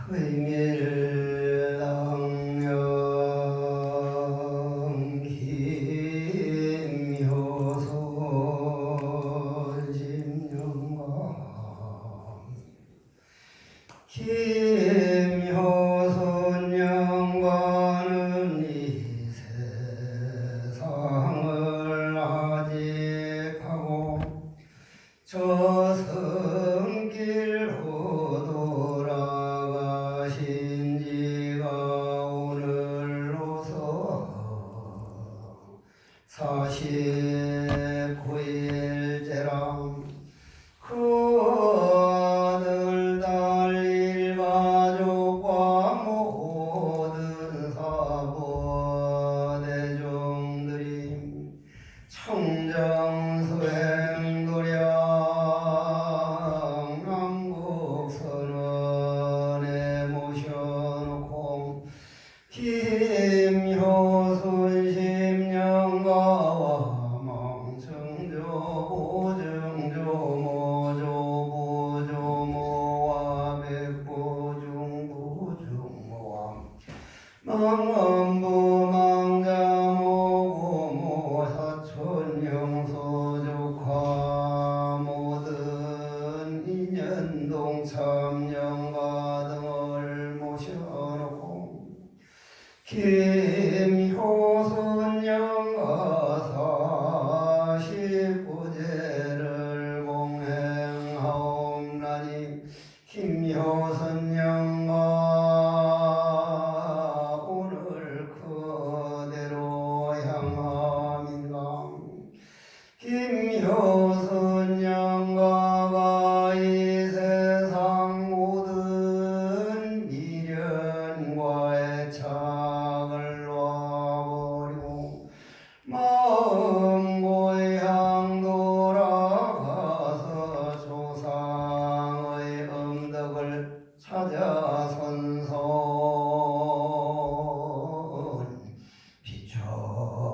의밀당령 김효선 심령관 김효선 영관은 이 세상을 아직하고 저 성길로 돌아가신 지가 오늘로서 49일째라. 그 아들 딸 일가족과 모든 사부 대중들이 청정수행도량 남국선언에 모셔놓고 김효순 심령가와 망청조 보증조 모조부조모와 백부중부중모와 망원부 망자모고모 사촌영소조카 모든 인연동 참영가 등을 모셔놓고 김효순 영가 49제를 공행하옵나니 김효순 영가 오늘 그대로 향함인가. 김효순 영가가 이 세상 모든 미련과 애착을 놓아버리고 마음 고향 돌아가서 조상의 음덕을 찾아 선선 비춰주옵소서.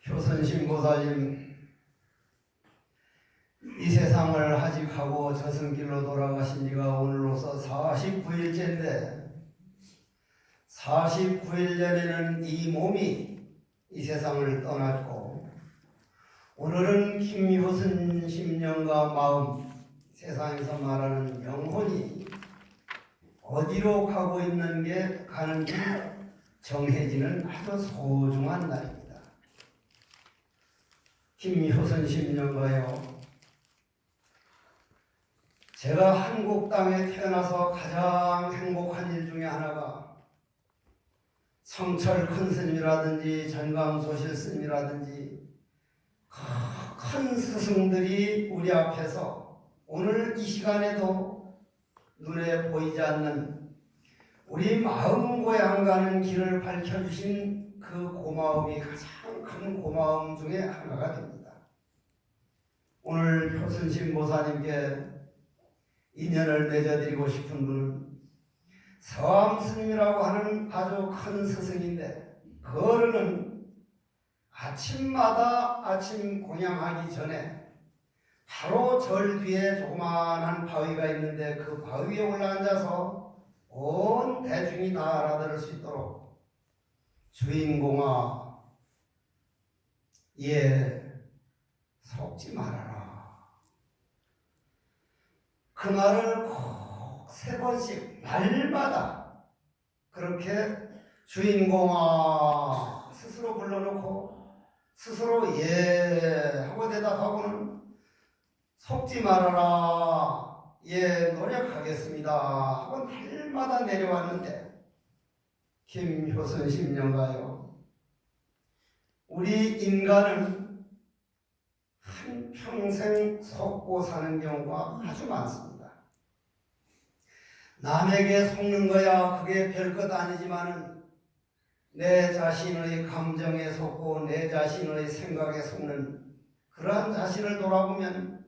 효선신보살님, 이 세상을 하직하고 저승길로 돌아가신 지가 오늘로서 49일째인데 49일 전에는 이 몸이 이 세상을 떠났고 오늘은 김효순 심령과 마음, 세상에서 말하는 영혼이 어디로 가고 있는 게 가는지 정해지는 아주 소중한 날입니다. 김효순 심령가요, 제가 한국 땅에 태어나서 가장 행복한 일 중에 하나가 성철 큰 스님이라든지 전광소실 스님이라든지 큰 스승들이 우리 앞에서 오늘 이 시간에도 눈에 보이지 않는 우리 마음 고향 가는 길을 밝혀주신 그 고마움이 가장 큰 고마움 중에 하나가 됩니다. 오늘 효순신보살님께 인연을 맺어드리고 싶은 분은 서암스님이라고 하는 아주 큰 스승인데, 그 어른은 아침마다 아침 공양하기 전에 바로 절 뒤에 조그만한 바위가 있는데 그 바위에 올라앉아서 온 대중이 다 알아들을 수 있도록 주인공아, 속지 말아라, 그 말을 꼭 3번씩 날마다 그렇게 주인공아 스스로 불러놓고 스스로 하고 대답하고는 속지 말아라, 노력하겠습니다 하고 날마다 내려왔는데, 김효순 심령가요, 우리 인간은 한평생 속고 사는 경우가 아주 많습니다. 남에게 속는 거야 그게 별것 아니지만은 내 자신의 감정에 속고 내 자신의 생각에 속는 그러한 자신을 돌아보면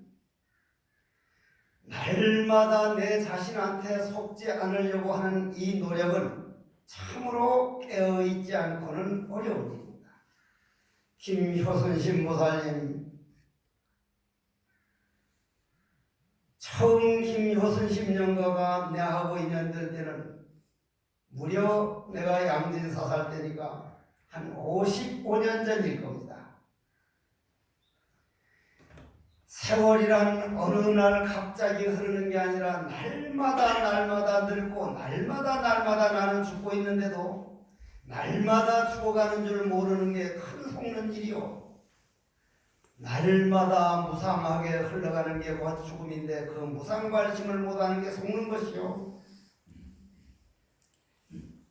날마다 내 자신한테 속지 않으려고 하는 이 노력은 참으로 깨어있지 않고는 어려운 일입니다. 김효순 신보살님, 처음 김효순 신명가가 내하고 인연될 때는 무려 내가 양진사 살 때니까 한 55년 전일 겁니다. 세월이란 어느 날 갑자기 흐르는 게 아니라 날마다 늙고 날마다 나는 죽고 있는데도 날마다 죽어가는 줄 모르는 게 큰 속는 일이요. 날마다 무상하게 흘러가는 게 곧 죽음인데 그 무상발심을 못하는 게 속는 것이요.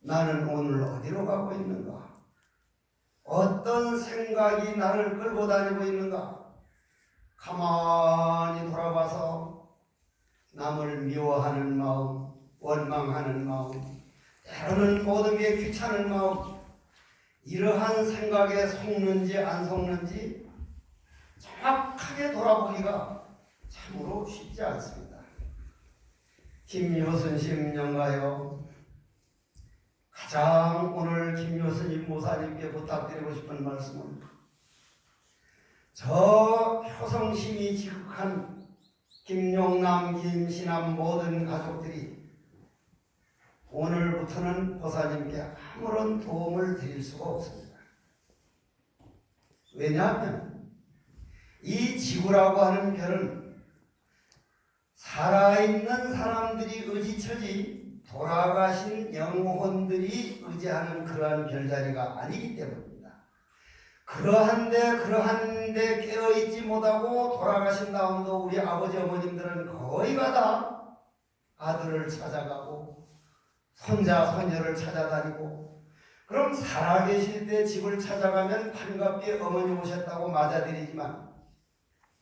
나는 오늘 어디로 가고 있는가? 어떤 생각이 나를 끌고 다니고 있는가? 가만히 돌아봐서 남을 미워하는 마음, 원망하는 마음, 때로는 모든 게 귀찮은 마음, 이러한 생각에 속는지 안 속는지 정확하게 돌아보기가 참으로 쉽지 않습니다. 김효순 신명가요, 가장 오늘 김효순 모사님께 부탁드리고 싶은 말씀은 저 효성심이 지극한 김용남, 김신남 모든 가족들이 오늘부터는 보사님께 아무런 도움을 드릴 수가 없습니다. 왜냐하면 이 지구라고 하는 별은 살아있는 사람들이 의지처지 돌아가신 영혼들이 의지하는 그러한 별자리가 아니기 때문입니다. 그러한데 깨어있지 못하고 돌아가신 다음도 우리 아버지 어머님들은 거의가 다 아들을 찾아가고 손자 손녀를 찾아다니고, 그럼 살아계실 때 집을 찾아가면 반갑게 어머니 오셨다고 맞아드리지만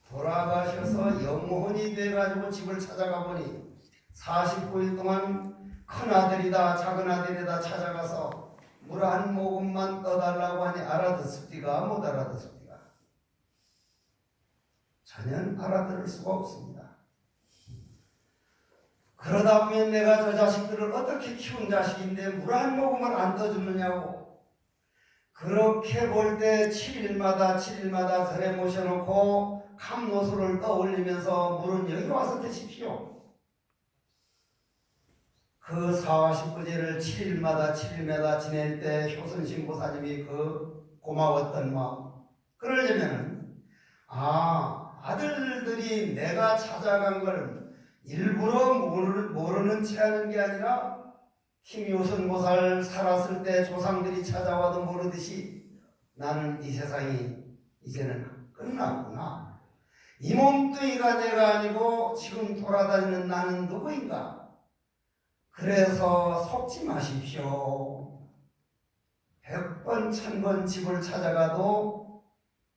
돌아가셔서 영혼이 돼가지고 집을 찾아가 보니 49일 동안 큰아들이다 작은아들이다 찾아가서 물 한 모금만 떠달라고 하니 알아듣습니까? 못 알아듣습니까? 전혀 알아들을 수가 없습니다. 그러다 보면 내가 저 자식들을 어떻게 키운 자식인데 물 한 모금을 안 떠주느냐고, 그렇게 볼 때 7일마다 절에 모셔놓고 감노수를 떠올리면서 물은 여기 와서 드십시오. 그 49제를 7일마다 지낼 때 효순신보사님이 그 고마웠던 마음, 그러려면은 아들들이 내가 찾아간 걸 일부러 모르는 채 하는 게 아니라 김효순보살 살았을 때 조상들이 찾아와도 모르듯이 나는 이 세상이 이제는 끝났구나, 이 몸뚱이가 내가 아니고 지금 돌아다니는 나는 누구인가, 그래서 속지 마십시오. 100번 1000번 집을 찾아가도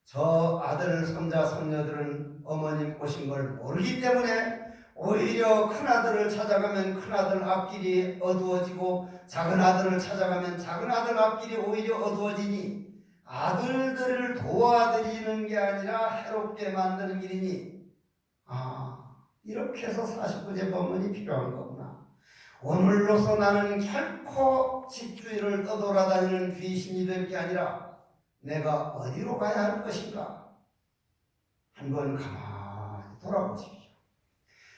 저 아들 손자 손녀들은 어머님 오신 걸 모르기 때문에 오히려 큰아들을 찾아가면 큰아들 앞길이 어두워지고 작은아들을 찾아가면 작은아들 앞길이 오히려 어두워지니 아들들을 도와드리는 게 아니라 해롭게 만드는 길이니 이렇게 해서 49제 법문이 필요한 거구나. 오늘로서 나는 결코 집주위를 떠돌아다니는 귀신이 될 게 아니라 내가 어디로 가야 할 것인가? 한번 가만히 돌아보십시오.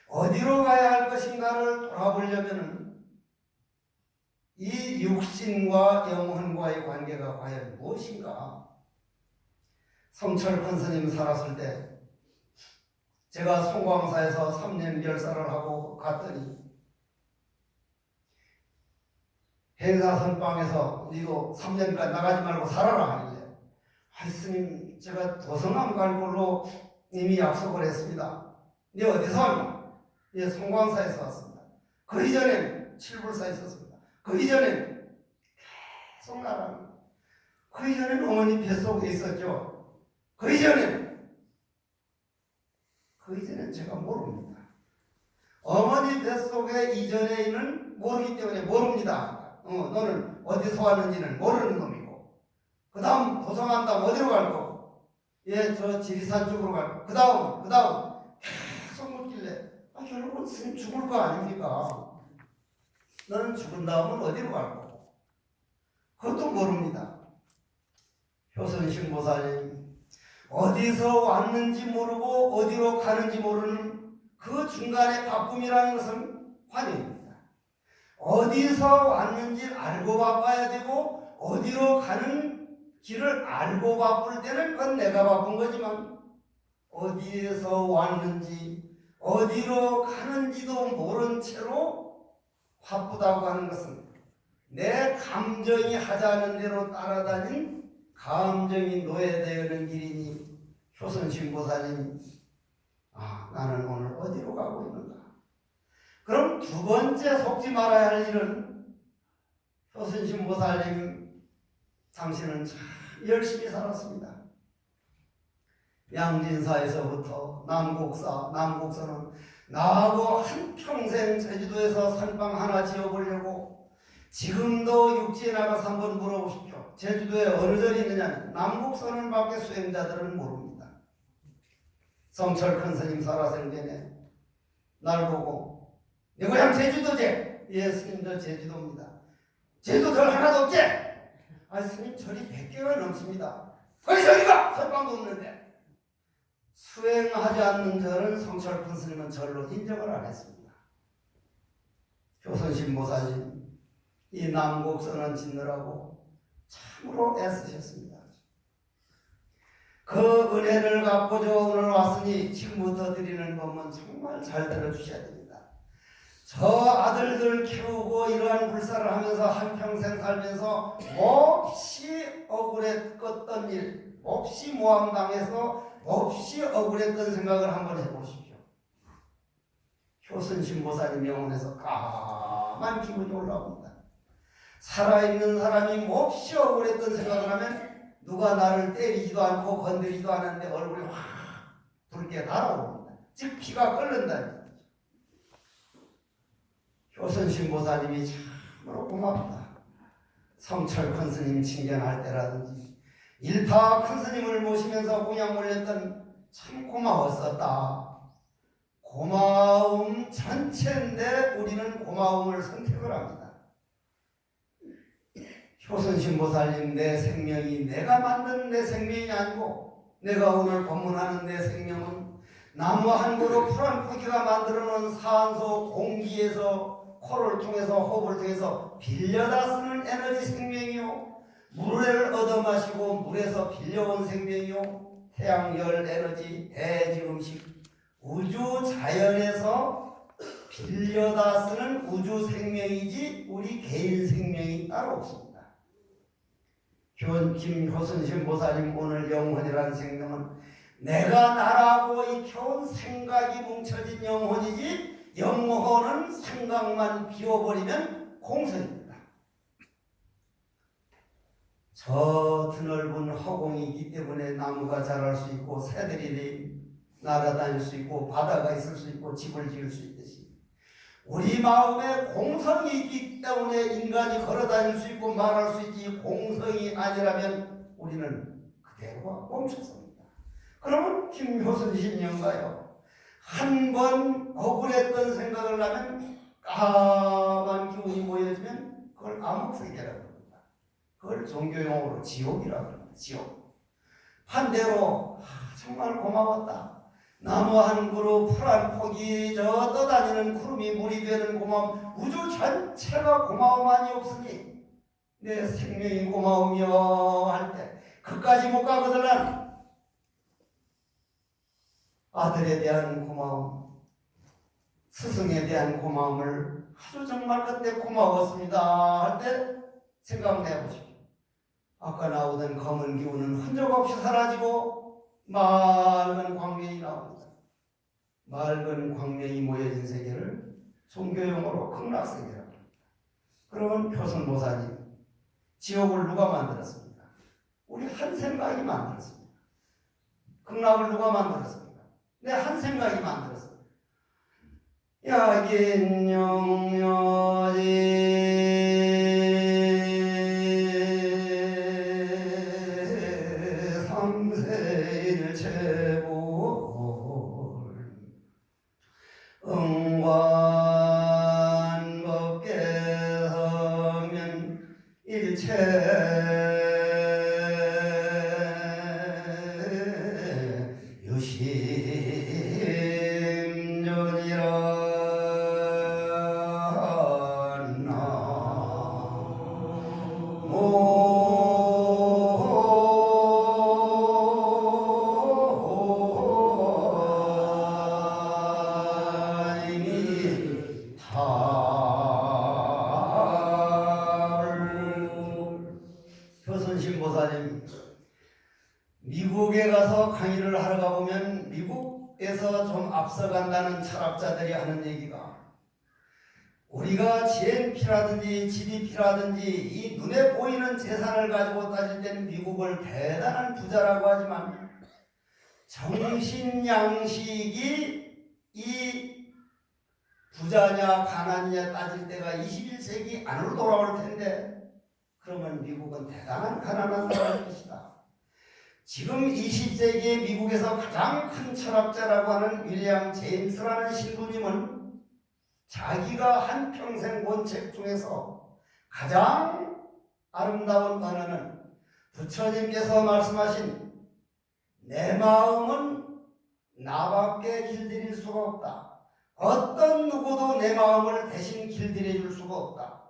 어디로 가야 할 것인가를 돌아보려면 이 육신과 영혼과의 관계가 과연 무엇인가? 성철 큰 스님 살았을 때 제가 송광사에서 3년 결사를 하고 갔더니 행사선방에서 니도 3년간 나가지 말고 살아라 하길래, 스님 제가 도성암 갈 걸로 이미 약속을 했습니다. 니 어디서 왔나? 니 송광사에서 왔습니다. 그 이전에는 칠불사에 있었습니다. 그 이전에는 계속 나가는, 그 이전에는 어머니 뱃속에 있었죠. 그 이전에는 제가 모릅니다. 어머니 뱃속에 이전에는 모르기 때문에 모릅니다. 너는 어디서 왔는지는 모르는 놈이고, 그 다음 도성한 다음 어디로 갈 거고, 저 지리산 쪽으로 갈 거고, 그 다음 계속 묻길래 결국은 스님 죽을 거 아닙니까? 너는 죽은 다음은 어디로 갈 거고? 그것도 모릅니다. 효선신보살님 어디서 왔는지 모르고 어디로 가는지 모르는 그 중간의 바쁨이라는 것은 환영입니다. 어디서 왔는지 알고 바빠야 되고 어디로 가는 길을 알고 바쁠 때는 그건 내가 바쁜 거지만, 어디에서 왔는지 어디로 가는지도 모른 채로 바쁘다고 하는 것은 내 감정이 하자는 대로 따라다닌 감정이 노예되는 길이니, 효선신보살님 나는 오늘 어디로 가고 있는가? 그럼 두 번째 속지 말아야 할 일은, 효선신보살님 당신은 참 열심히 살았습니다. 양진사에서부터 남곡사는 나하고 한평생 제주도에서 산방 하나 지어보려고, 지금도 육지에 나가서 한번 물어보십시오. 제주도에 어느 절이 있느냐면 남곡선을 밖에 수행자들은 모릅니다. 성철 큰 스님 살아생전에 날 보고 내 고향 제주도제? 예 스님 저 제주도입니다. 제주도 절 하나도 없지? 스님 절이 100개가 넘습니다. 거기 저기가 선방도 없는데. 수행하지 않는 절은 성철 큰 스님은 절로 인정을 안 했습니다. 효선신보살님 이 남곡선을 짓느라고 참으로 애쓰셨습니다. 그 은혜를 갖고 저 오늘 왔으니 지금부터 드리는 법문 정말 잘 들어주셔야 됩니다. 저 아들들 키우고 이러한 불사를 하면서 한평생 살면서 몹시 억울했던 일, 몹시 모함당해서 몹시 억울했던 생각을 한번 해보십시오. 효선신보살님 명언에서 까만 기분이 올라옵니다. 살아있는 사람이 몹시 억울했던 생각을 하면 누가 나를 때리지도 않고 건드리지도 않았는데 얼굴이 확 붉게 달아오릅니다. 즉 피가 끓는다는 거죠. 효선신보살님이 참으로 고맙다. 성철 큰 스님 칭견할 때라든지 일타 큰 스님을 모시면서 공양 올렸던 참 고마웠었다. 고마움 전체인데 우리는 고마움을 선택을 합니다. 효선신보살님 내 생명이 내가 만든 내 생명이 아니고, 내가 오늘 법문하는 내 생명은 나무 한 그루 풀 한 포기가 만들어 놓은 산소 공기에서 코를 통해서 호흡을 통해서 빌려다 쓰는 에너지 생명이요, 물을 얻어 마시고 물에서 빌려온 생명이요, 태양열 에너지, 대지 음식, 우주 자연에서 빌려다 쓰는 우주 생명이지 우리 개인 생명이 따로 없습니다. 김효선신보살님 오늘 영혼이라는 생명은 내가 나라고 익혀온 생각이 뭉쳐진 영혼이지, 영혼은 생각만 비워버리면 공성입니다. 저 드넓은 허공이기 때문에 나무가 자랄 수 있고 새들이 날아다닐 수 있고 바다가 있을 수 있고 집을 지을 수 있듯이, 우리 마음에 공성이 있기 때문에 인간이 걸어다닐 수 있고 말할 수 있지, 공성이 아니라면 우리는 그대로 멈췄습니다. 그러면 김효선신 영가요, 한 번 억울했던 생각을 하면 까만 기운이 모여지면 그걸 암흑세계라고 합니다. 그걸 종교용어로 지옥이라고 합니다. 지옥. 반대로 정말 고마웠다. 나무 한 그루 풀 한 포기 저 떠다니는 구름이 물이 되는 고마움, 우주 전체가 고마움만이 없으니 내 생명이 고마우며 할 때 그까지 못 가거든. 아들에 대한 고마움, 스승에 대한 고마움을 아주 정말 그때 고마웠습니다 할 때 생각해 보십시오. 아까 나오던 검은 기운은 흔적 없이 사라지고 맑은 광명이 나옵니다. 맑은 광명이 모여진 세계를 종교용어로 극락세계라고 합니다. 그러면 효선보살님, 지옥을 누가 만들었습니까? 우리 한 생각이 만들었습니다. 극락을 누가 만들었습니까? 내 한 생각이 만들었습니다. 야긴영여지 교순신보살님, 미국에 가서 강의를 하러 가보면 미국에서 좀 앞서간다는 철학자들이 하는 얘기가, 우리가 GNP라든지 GDP라든지 이 눈에 보이는 재산을 가지고 따질 때는 미국을 대단한 부자라고 하지만 정신 양식이 이 부자냐 가난이냐 따질 때가 21세기 안으로 돌아올 텐데, 그러면 미국은 대단한 가난한 나라일 것이다. 지금 20세기에 미국에서 가장 큰 철학자라고 하는 윌리엄 제임스라는 신부님은 자기가 한평생 본 책 중에서 가장 아름다운 언어는 부처님께서 말씀하신 내 마음은 나밖에 길들일 수가 없다. 어떤 누구도 내 마음을 대신 길들여 줄 수가 없다.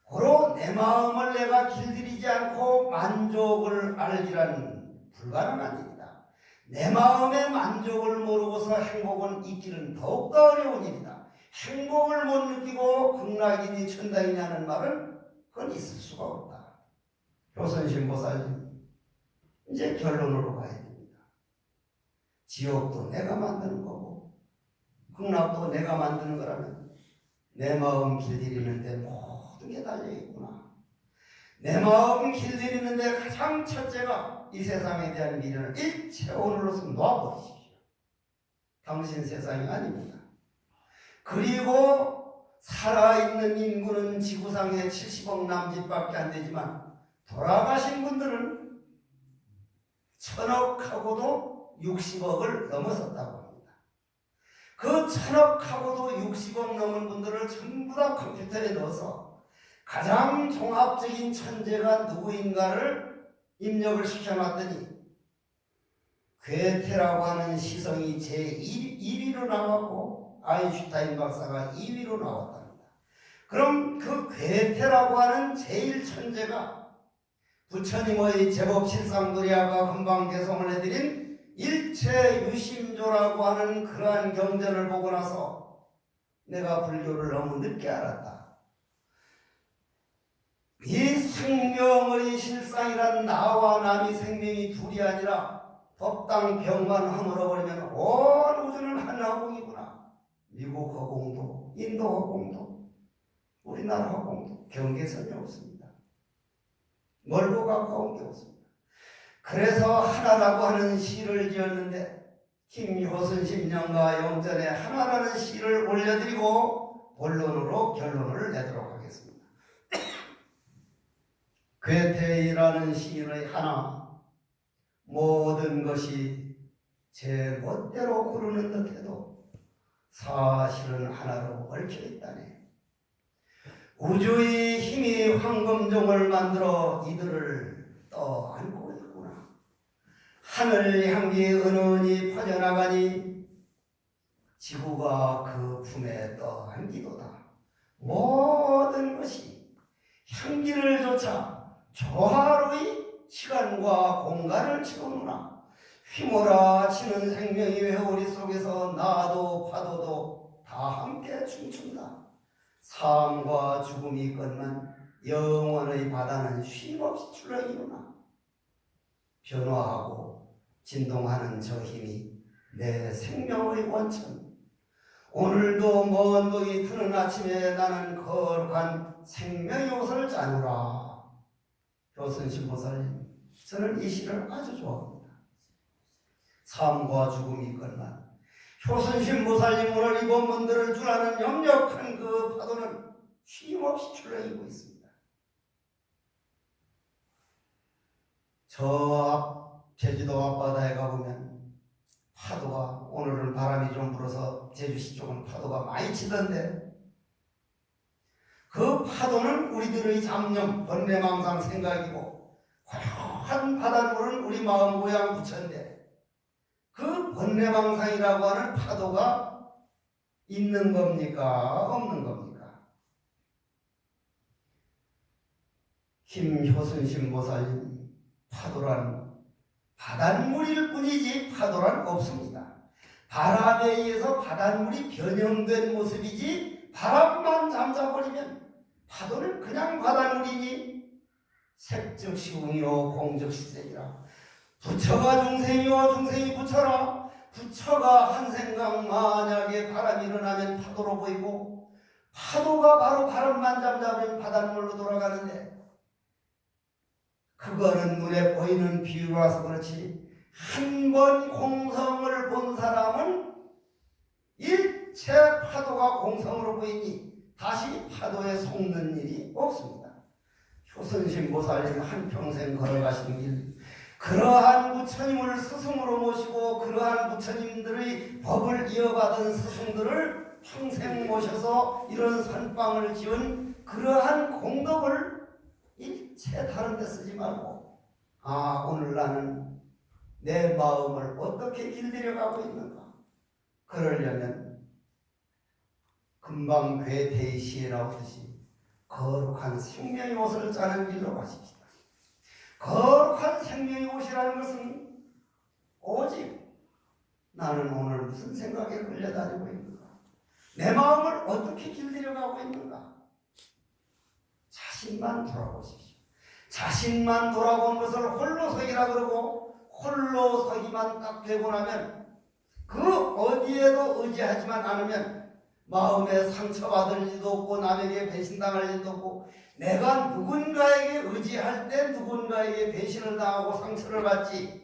고로 내 마음을 내가 길들이지 않고 만족을 알기란 불가능한 일이다. 내 마음의 만족을 모르고서 행복은 있기는 더욱더 어려운 일이다. 행복을 못 느끼고 극락이니 천당이냐는 말은 그건 있을 수가 없다. 교순신보살님, 이제 결론으로 가야 됩니다. 지옥도 내가 만드는 거고 극락도 내가 만드는 거라면 내 마음 길들이는데 모든 게 달려있구나. 내 마음 길들이는데 가장 첫째가 이 세상에 대한 미련을 일체 오늘로서 놓아버리십시오. 당신 세상이 아닙니다. 그리고 살아있는 인구는 지구상에 70억 남짓밖에 안 되지만 돌아가신 분들은 1000억하고도 60억을 넘어섰다고 합니다. 그 1000억하고도 60억 넘은 분들을 전부 다 컴퓨터에 넣어서 가장 종합적인 천재가 누구인가를 입력을 시켜놨더니 괴테라고 하는 시성이 제1위로 나왔고 아인슈타인 박사가 2위로 나왔답니다. 그럼 그 괴테라고 하는 제일 천재가 부처님의 제법 실상도리아가 금방 개성을 해드린 일체유심조라고 하는 그러한 경전을 보고 나서 내가 불교를 너무 늦게 알았다. 이 생명의 실상이란 나와 남이 생명이 둘이 아니라 법당 벽만 허물어버리면 온 우주는 하나공이구나. 미국 허공도, 인도 허공도, 우리나라 허공도 경계선이 없습니다. 멀고 가까운 게 없습니다. 그래서 하나라고 하는 시를 지었는데 김효순 심령과 영전에 하나라는 시를 올려드리고 본론으로 결론을 내도록 하겠습니다. 괴테이라는 시인의 하나, 모든 것이 제 멋대로 흐르는 듯해도 사실은 하나로 얽혀있다네. 우주의 힘이 황금종을 만들어 이들을 떠안고 있구나. 하늘 향기 은은히 퍼져나가니 지구가 그 품에 떠안기도다. 모든 것이 향기를 조차 조화로이 시간과 공간을 채우느라 휘몰아 치는 생명의 회오리 속에서 나도 파도도 다 함께 춤춘다. 삶과 죽음이 있건만 영원의 바다는 쉼없이 출렁이구나. 변화하고 진동하는 저 힘이 내 생명의 원천. 오늘도 먼 동이 트는 아침에 나는 거룩한 생명의 옷을 짜누라. 교순신보살님, 저는 이 시를 아주 좋아합니다. 삶과 죽음이 있건만 교순신보살님 오늘 이 본문들을 주라는 역력한 그 파도는 쉼없이 출렁이고 있습니다. 저 제주도 앞바다에 가보면 파도가, 오늘은 바람이 좀 불어서 제주시 쪽은 파도가 많이 치던데 그 파도는 우리들의 잡념, 번뇌망상 생각이고 고요한 바닷물은 우리 마음 고향 부처인데 그 번뇌망상이라고 하는 파도가 있는 겁니까? 없는 겁니까? 김효순 신보살님, 파도란 바닷물일 뿐이지 파도란 없습니다. 바람에 의해서 바닷물이 변형된 모습이지 바람만 잠자버리면 파도는 그냥 바닷물이니 색즉 시공이요 공즉 시색이라. 부처가 중생이요 중생이 부처라. 부처가 한 생각 만약에 바람이 일어나면 파도로 보이고 파도가 바로 바람만 잠자면 바닷물로 돌아가는데 그거는 눈에 보이는 비유라서 그렇지 한 번 공성을 본 사람은 일체 파도가 공성으로 보이니 다시 파도에 속는 일이 없습니다. 효선신보살님 한평생 걸어가신 길, 그러한 부처님을 스승으로 모시고 그러한 부처님들의 법을 이어받은 스승들을 평생 모셔서 이런 선방을 지은 그러한 공덕을 일체 다른 데 쓰지 말고 오늘 나는 내 마음을 어떻게 길들여가고 있는가. 그러려면 금방 괴대시에 나오듯이 거룩한 생명의 옷을 짜는 길로 가십시다. 거룩한 생명의 옷이라는 것은 오직 나는 오늘 무슨 생각에 끌려다니고 있는가, 내 마음을 어떻게 길들여가고 있는가. 자신만 돌아보십시오. 자신만 돌아본 것을 홀로서기라 그러고 홀로서기만 딱 되고 나면 그 어디에도 의지하지만 않으면 마음에 상처받을 일도 없고 남에게 배신당할 일도 없고 내가 누군가에게 의지할 때 누군가에게 배신을 당하고 상처를 받지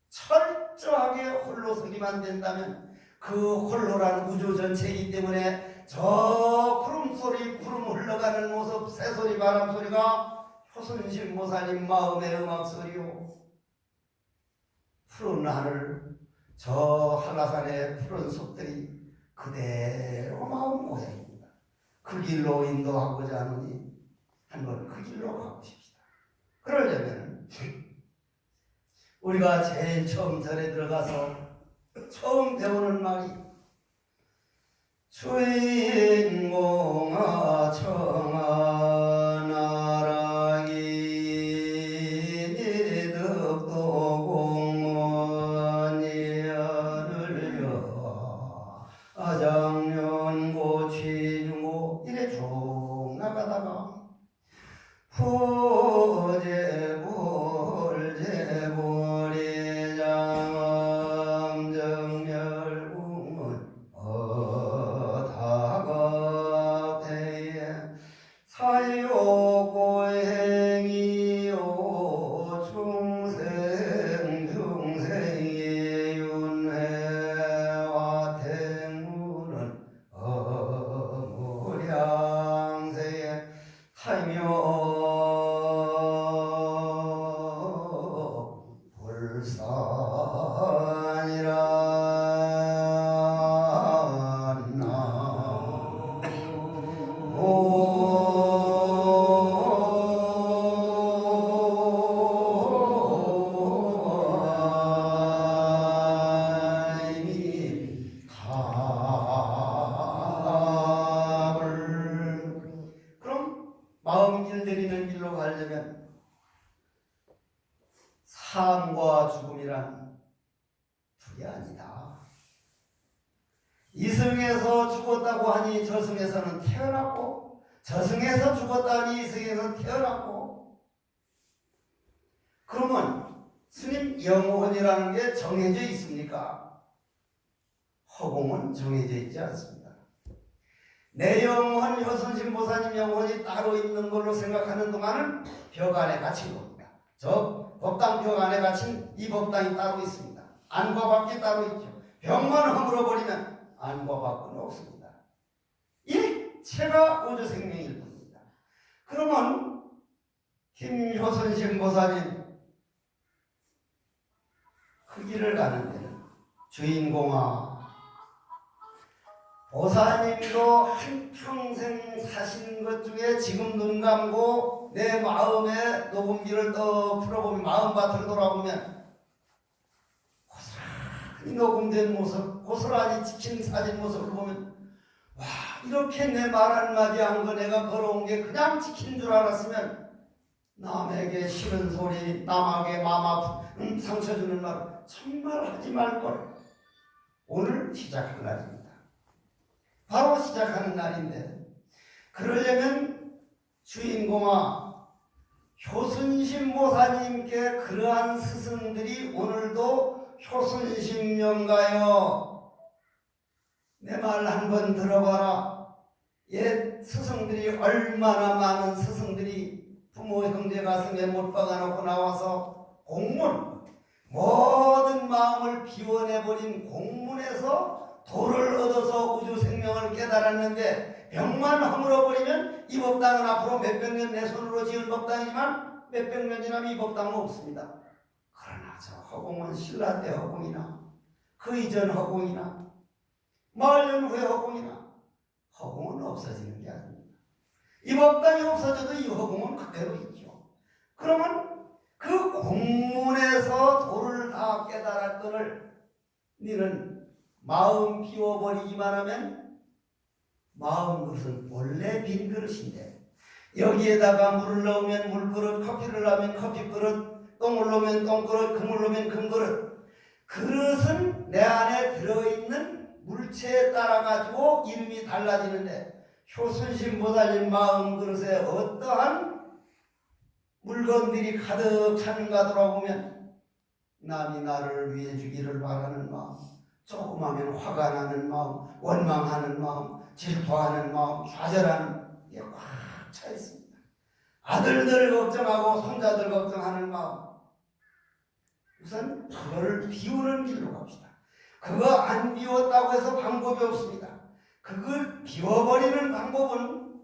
철저하게 홀로서기만 된다면 그 홀로라는 우주 전체이기 때문에 저 구름소리 구름 흘러가는 모습 새소리 바람소리가 효순신보살님 마음의 음악소리요 푸른 하늘 저 한라산의 푸른 숲들이 그대로 마음 모양입니다. 그 길로 인도하고자 하느니 한번 그 길로 가보십시다. 그러려면 우리가 제일 처음 절에 들어가서 처음 배우는 말이 주인공아 청아 나라기 니득도 공원이야를여 아장년고 취중고 이래 쭉 나가다가 마음 길들이는 길로 가려면 삶과 죽음이란 둘이 아니다. 이승에서 죽었다고 하니 저승에서는 태어났고 저승에서 죽었다니 이승에서는 태어났고 그러면 스님 영혼이라는 게 정해져 있습니까? 허공은 정해져 있지 않습니다. 내 영혼, 효순신보살님 영혼이 따로 있는 걸로 생각하는 동안은 벽 안에 갇힌 겁니다. 저 법당 벽 안에 갇힌 이 법당이 따로 있습니다. 안과 밖이 따로 있죠. 벽만 허물어버리면 안과 밖은 없습니다. 일체가 우주 생명일 뿐입니다. 그러면 김효순신보살님 그 길을 가는 데는 주인공아 보사님도 한평생 사신 것 중에 지금 눈 감고 내 마음의 녹음기를 떡 풀어보면, 마음밭을 돌아보면 고스란히 녹음된 모습, 고스란히 찍힌 사진 모습을 보면, 와, 이렇게 내 말 한마디 한 거 내가 걸어온 게 그냥 찍힌 줄 알았으면 남에게 싫은 소리, 남에게 마음 아픈 상처 주는 말 정말 하지 말걸. 오늘 시작한 날입니다. 바로 시작하는 날인데, 그러려면 주인공아 효순신 보사님께 그러한 스승들이 오늘도 효순신명가여 내 말 한번 들어봐라. 옛 스승들이 얼마나 많은 스승들이 부모 형제 가슴에 못 박아놓고 나와서 공문, 모든 마음을 비워내버린 공문에서 도를 얻어서 우주 생명을 깨달았는데, 병만 허물어버리면 이 법당은 앞으로 몇백 년 내 손으로 지은 법당이지만 몇백 년 지나면 이 법당은 없습니다. 그러나 저 허공은 신라 때 허공이나 그 이전 허공이나 말년 후의 허공이나 허공은 없어지는 게 아닙니다. 이 법당이 없어져도 이 허공은 그대로 있죠. 그러면 그 공문에서 도를 다 깨달았거늘 너는 마음 비워버리기만 하면, 마음 그릇은 원래 빈 그릇인데 여기에다가 물을 넣으면 물그릇, 커피를 넣으면 커피그릇, 똥을 넣으면 똥그릇, 금을 넣으면 금그릇. 그릇은 내 안에 들어있는 물체에 따라 가지고 이름이 달라지는데, 효순신 보살님 마음 그릇에 어떠한 물건들이 가득 차는가 돌아보면, 남이 나를 위해 주기를 바라는 마음, 조그마하면 화가 나는 마음, 원망하는 마음, 질투하는 마음, 좌절하는 게 꽉 차 있습니다. 아들들 걱정하고 손자들 걱정하는 마음, 우선 그거를 비우는 길로 갑시다. 그거 안 비웠다고 해서 방법이 없습니다. 그걸 비워버리는 방법은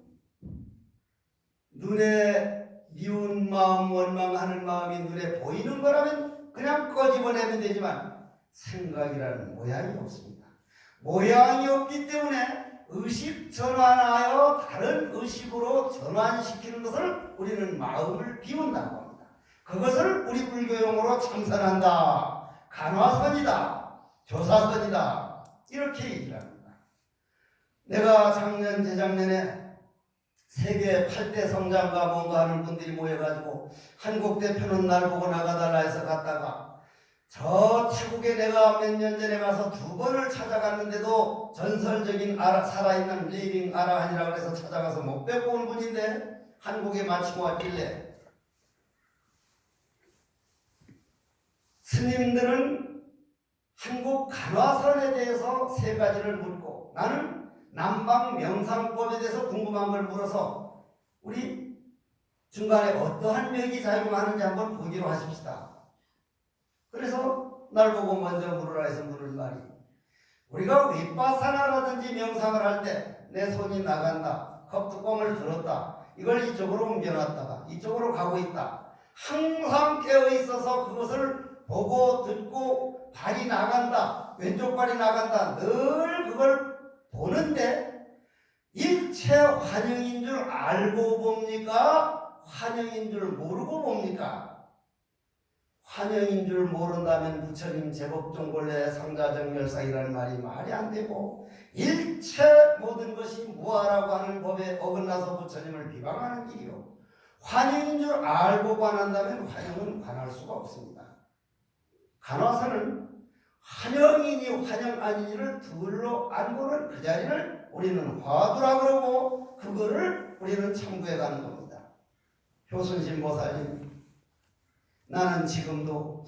눈에 미운 마음, 원망하는 마음이 눈에 보이는 거라면 그냥 꺼집어내면 되지만, 생각이라는 모양이 없습니다. 모양이 없기 때문에 의식 전환하여 다른 의식으로 전환시키는 것을 우리는 마음을 비운다고 합니다. 그것을 우리 불교용어로 참선한다, 간화선이다, 조사선이다, 이렇게 얘기를 합니다. 내가 작년, 재작년에 세계 8대 성장가 뭔가 하는 분들이 모여가지고 한국 대표는 날 보고 나가달라 해서 갔다가, 저 태국에 내가 몇 년 전에 가서 2번을 찾아갔는데도 전설적인 살아있는 리빙 아라한이라고 해서 찾아가서 못 뵙고 온 분인데, 한국에 마치고 왔길래 스님들은 한국 간화선에 대해서 3가지를 묻고, 나는 남방 명상법에 대해서 궁금한 걸 물어서 우리 중간에 어떠한 맥이 작용하는지 한번 보기로 하십시다. 그래서 날 보고 먼저 물으라 해서 물을 말이, 우리가 윗바사나라든지 명상을 할 때 내 손이 나간다, 컵뚜껑을 들었다, 이걸 이쪽으로 옮겨놨다가 이쪽으로 가고 있다, 항상 깨어있어서 그것을 보고 듣고, 발이 나간다, 왼쪽 발이 나간다, 늘 그걸 보는데 일체 환영인 줄 알고 봅니까? 환영인 줄 모르고 봅니까? 환영인 줄 모른다면 부처님 제법종본래 상자정멸상이라는 말이 안 되고, 일체 모든 것이 무아라고 하는 법에 어긋나서 부처님을 비방하는 길이요, 환영인 줄 알고 관한다면 환영은 관할 수가 없습니다. 간화사는 환영이니 환영 아니니를 둘로 안고는 그 자리를 우리는 화두라 그러고, 그거를 우리는 참고해 가는 겁니다. 효순신 보살님, 나는 지금도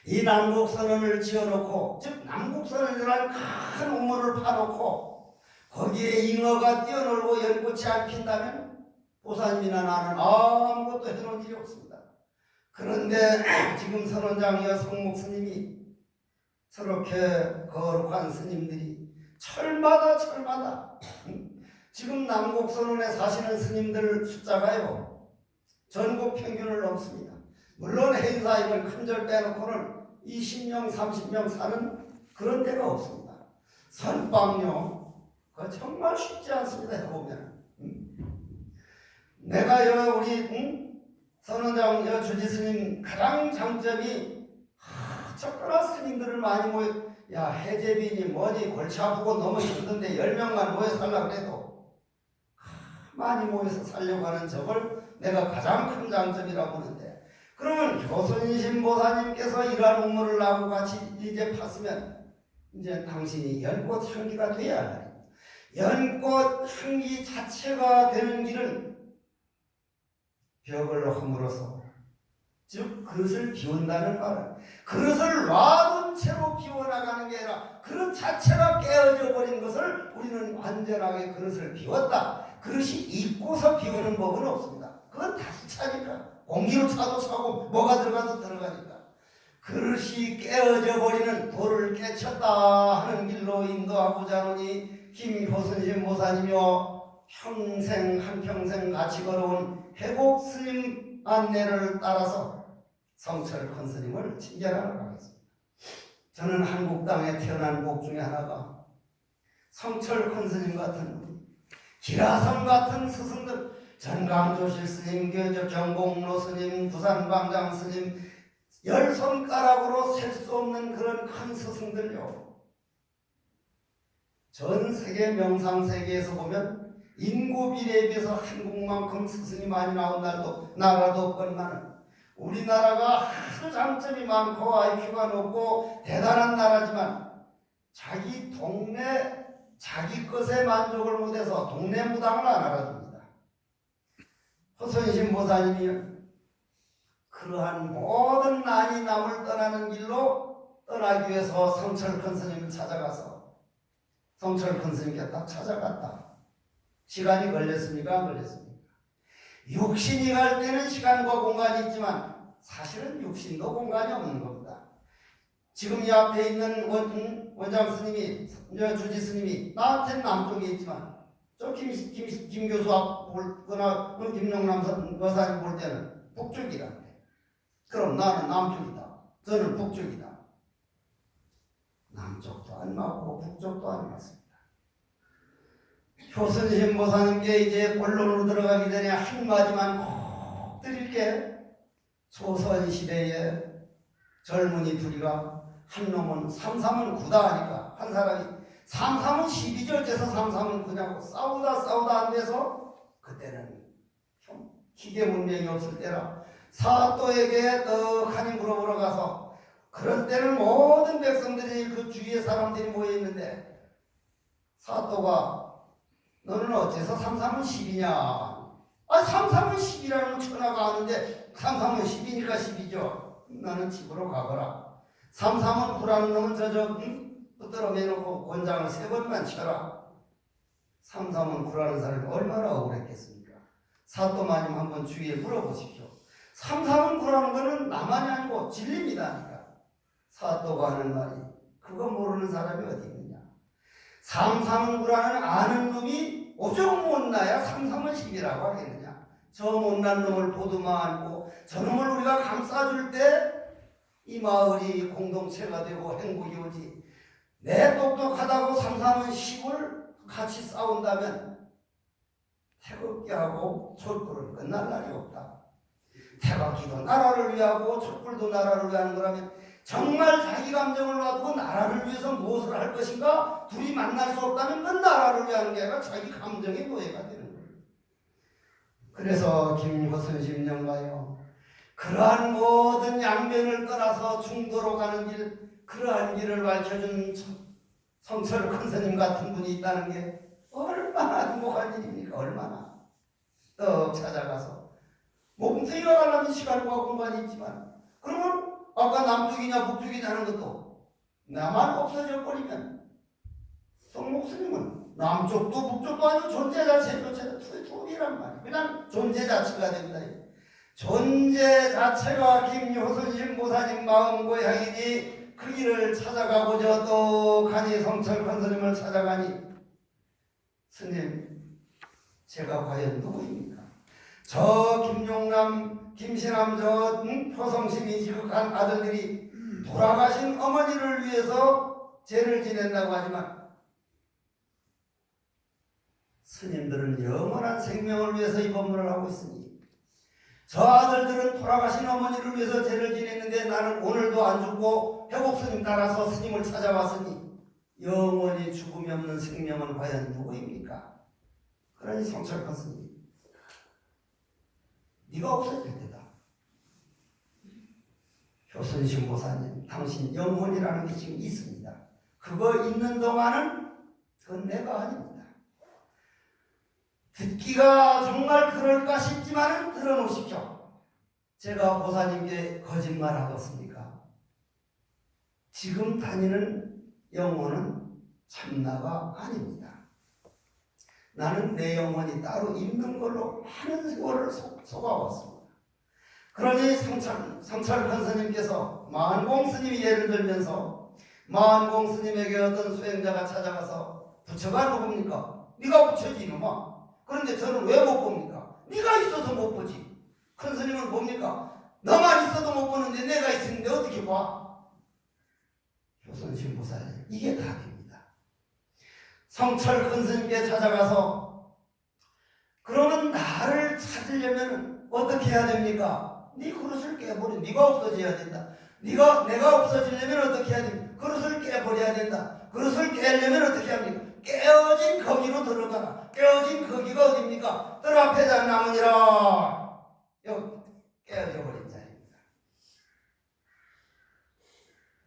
이 남국선언을 지어놓고, 즉 남국선언이라는 큰 우물을 파놓고 거기에 잉어가 뛰어놀고 연꽃이 안 핀다면 보살님이나 나는 아무것도 해놓은 일이 없습니다. 그런데 지금 선원장이여 성목 스님이 저렇게 거룩한 스님들이 철마다 지금 남곡선원에 사시는 스님들 숫자가요 전국 평균을 넘습니다. 물론 해인사이면 큰절 빼놓고는 20명 30명 사는 그런 데가 없습니다. 선빵요. 그거 정말 쉽지 않습니다. 해보면. 내가 우리 선원장 주지스님 가장 장점이 적거나 스님들을 많이 모여, 야 해제비니 뭐니 골치 아프고 너무 힘든데 10명만 모여 살려고 그래도 많이 모여서 살려고 하는 점을 내가 가장 큰 장점이라고 보는데, 그러면 효순신 보사님께서 이러한 업무를 나하고 같이 이제 팠으면 이제 당신이 연꽃 향기가 돼야 한다. 연꽃 향기 자체가 되는 길은 벽을 허물어서, 즉 그릇을 비운다는 말은 그릇을 놔둔 채로 비워나가는 게 아니라 그릇 자체가 깨어져 버린 것을 우리는 완전하게 그릇을 비웠다. 그릇이 잊고서 비우는 법은 없습니다. 그건 다시 차니까, 공기로 차도 차고 뭐가 들어가도 들어가니까. 그릇이 깨어져 버리는 돌을 깨쳤다 하는 길로 인도하고자 하노니, 김효순신 모사님이요 평생 한평생 같이 걸어온 해곡 스님 안내를 따라서 성철 큰 스님을 친견하러 가겠습니다. 저는 한국 땅에 태어난 복 중에 하나가 성철 큰 스님 같은 분, 기라성 같은 스승들, 전강조실 스님, 경복로 스님, 부산광장 스님, 10손가락으로 셀 수 없는 그런 큰 스승들요. 전 세계 명상세계에서 보면 인구 비례에 비해서 한국만큼 스승이 많이 나온 나라도 없건만은 우리나라가 아주 장점이 많고 IQ가 높고 대단한 나라지만 자기 동네 자기 것에 만족을 못해서 동네 무당을 안 알아줍니다. 호선신 보사님이 그러한 모든 난이 남을 떠나는 길로 떠나기 위해서 성철 큰 스님을 찾아가서 성철 큰 스님께 딱 찾아갔다. 시간이 걸렸습니까? 안 걸렸습니까? 육신이 갈 때는 시간과 공간이 있지만 사실은 육신도 공간이 없는 겁니다. 지금 이 앞에 있는 원장 스님이, 주지 스님이 나한테는 남쪽에 있지만 저 김 교수 앞 볼거나 김용남 거사님 볼 때는 북쪽이라 그래. 그럼 나는 남쪽이다. 저는 북쪽이다. 남쪽도 안 맞고 북쪽도 안 맞습니다. 효순신 보사님께 이제 본론으로 들어가기 전에 한마디만 꼭 드릴게. 조선시대에 젊은이 둘이가 한 놈은 삼삼은 구다 하니까 한 사람이 삼삼은 12죠. 어째서 삼삼은 구냐고 싸우다 안 돼서, 그때는 기계 문명이 없을 때라 사또에게 떡하니 물어보러 가서, 그런 때는 모든 백성들이 그 주위에 사람들이 모여있는데 사또가 너는 어째서 삼삼은 10이냐? 아, 삼삼은 10이라는 건 천하가 아는데 삼삼은 10이니까 10이죠. 나는 집으로 가거라. 삼삼은 9라는 놈은 붙들어 매놓고 권장을 3번만 쳐라. 삼삼은 9라는 사람이 얼마나 억울했겠습니까? 사또마님 한번 주위에 물어보십시오. 삼삼은 9라는 거는 나만이 아니고 진리입니다. 사또가 하는 말이 그거 모르는 사람이 어디 있느냐. 삼삼은 9라는 아는 놈이 오죽 못나야 삼삼은 10이라고 하겠느냐. 저 못난 놈을 보듬어 안고 저놈을 우리가 감싸줄 때 이 마을이 공동체가 되고 행복이 오지. 내 똑똑하다고 삼삼은 10을 같이 싸운다면 태극기 하고 촛불은 끝날 날이 없다. 태극기도 나라를 위하고 촛불도 나라를 위하는 거라면 정말 자기 감정을 놔두고 나라를 위해서 무엇을 할 것인가 둘이 만날 수 없다면 그건 나라를 위하는 게 아니라 자기 감정의 노예가 되는 거예요. 그래서 김효순신 영가요, 그러한 모든 양면을 떠나서 중도로 가는 길, 그러한 길을 밝혀준 성철 큰 스님 같은 분이 있다는 게 얼마나 행복한 일입니까? 얼마나. 떡 찾아가서 몸뚱이가 가려면 시간과 공간이 있지만, 그러면 아까 남쪽이냐 북쪽이냐 하는 것도 나만 없어져 버리면 성목 스님은 남쪽도 북쪽도 아니고 존재 자체죠. 둘이란 말이에요. 그냥 존재 자체가 됩니다. 존재 자체가 김효순신 보사님 마음 고향이니 그 길을 찾아가고자 또 가니 성철 큰 스님을 찾아가니, 스님 제가 과연 누구입니까? 저 김용남, 김신암, 저 효성심이 지극한 아들들이 돌아가신 어머니를 위해서 죄를 지낸다고 하지만 스님들은 영원한 생명을 위해서 이 법문을 하고 있으니 저 아들들은 돌아가신 어머니를 위해서 제를 지냈는데 나는 오늘도 안 죽고 회복스님 따라서 스님을 찾아왔으니 영원히 죽음이 없는 생명은 과연 누구입니까? 그러니 성철관 스님, 네가 없어질 때다. 효선신보사님, 당신 영혼이라는 게 지금 있습니다. 그거 있는 동안은 그건 내가 아닙니다. 듣기가 정말 그럴까 싶지만은 들어놓으십시오. 제가 보사님께 거짓말하겠습니까? 지금 다니는 영혼은 참나가 아닙니다. 나는 내 영혼이 따로 있는 걸로 많은 세월을 속아왔습니다. 그러니 상철관 스님께서 마한공 스님이 예를 들면서 마한공 스님에게 어떤 수행자가 찾아가서 부처가 누굽니까? 네가 부처지 이놈아. 그런데 저는 왜 못 봅니까? 네가 있어서 못 보지. 큰 스님은 봅니까? 너만 있어도 못 보는데 내가 있었는데 어떻게 봐? 효선신보사님, 이게 답입니다. 성철 큰 스님께 찾아가서 그러면 나를 찾으려면 어떻게 해야 됩니까? 네 그릇을 깨버려. 네가 없어져야 된다. 내가 없어지려면 어떻게 해야 됩니까? 그릇을 깨버려야 된다. 그릇을 깨려면 어떻게 합니까? 깨어진 거기로 들어가라. 깨어진 거기가 어딥니까? 뜰 앞에 장나무니라. 여기 깨어져 버린 자리입니다.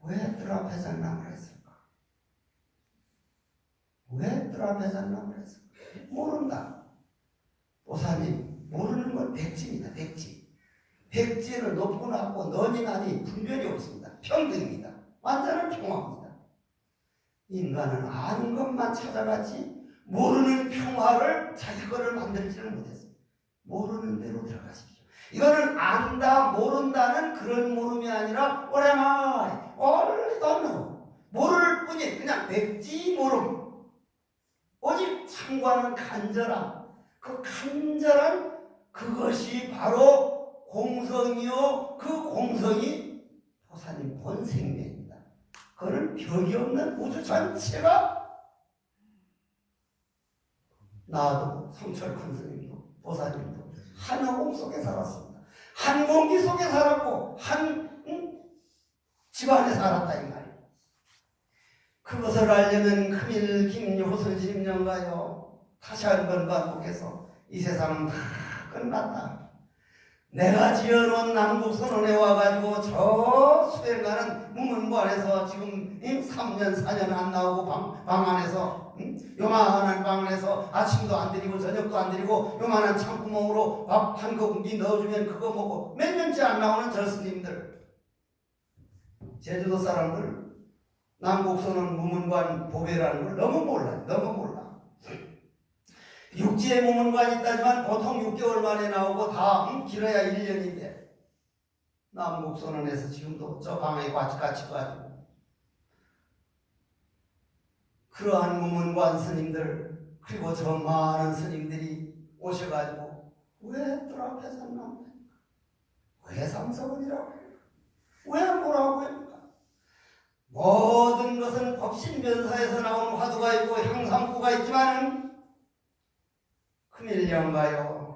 왜 뜰 앞에 장나무를 했을까? 왜 뜰 앞에 장나무를 했을까? 모른다. 보사님, 모르는 건 백지입니다. 백지. 백지는 높고 낮고 너니 나니 분별이 없습니다. 평등입니다. 완전한 평화입니다. 인간은 아는 것만 찾아갔지 모르는 평화를 자기 거를 만들지는 못했습니다. 모르는 대로 들어가십시오. 이거는 안다 모른다는 그런 모름이 아니라 오래마이 only don't know. 모를 뿐이 그냥 백지 모름. 오직 참고하는 간절함. 그 간절한 그것이 바로 공성이요. 그 공성이 보사님 본 생명입니다. 그는 벽이 없는 우주 전체가 나도 성철 큰 스님도 보사님도 한 허공 속에 살았습니다. 한 공기 속에 살았고 한 집안에 살았다 이 말이에요. 그것을 알려면 금일 김효선심 영가요. 다시 한번 반복해서 이 세상은 다 끝났다. 내가 지어놓은 남북선언에 와가지고 저 수행가는 무문관에서 지금 3년 4년 안 나오고 방 안에서 요만한 방 안에서 아침도 안 드리고 저녁도 안 드리고 요만한 창구멍으로 밥 한 공기 넣어주면 그거 먹고 몇 년째 안 나오는 저 스님들, 제주도 사람들 남북선언 무문관 보배라는 걸 너무 몰라요. 너무 몰라. 육지에 무문관이 있다지만 보통 6개월 만에 나오고 다 길어야 1년인데 남북선언에서 지금도 저 방에 같이 가지고 그러한 무문관 스님들 그리고 저 많은 스님들이 오셔가지고 왜 뜰 앞에 섰나? 왜 삼서원이라고 해요? 왜 뭐라고 합니까? 모든 것은 법신변사에서 나온 화두가 있고 향상구가 있지만 금일령가요.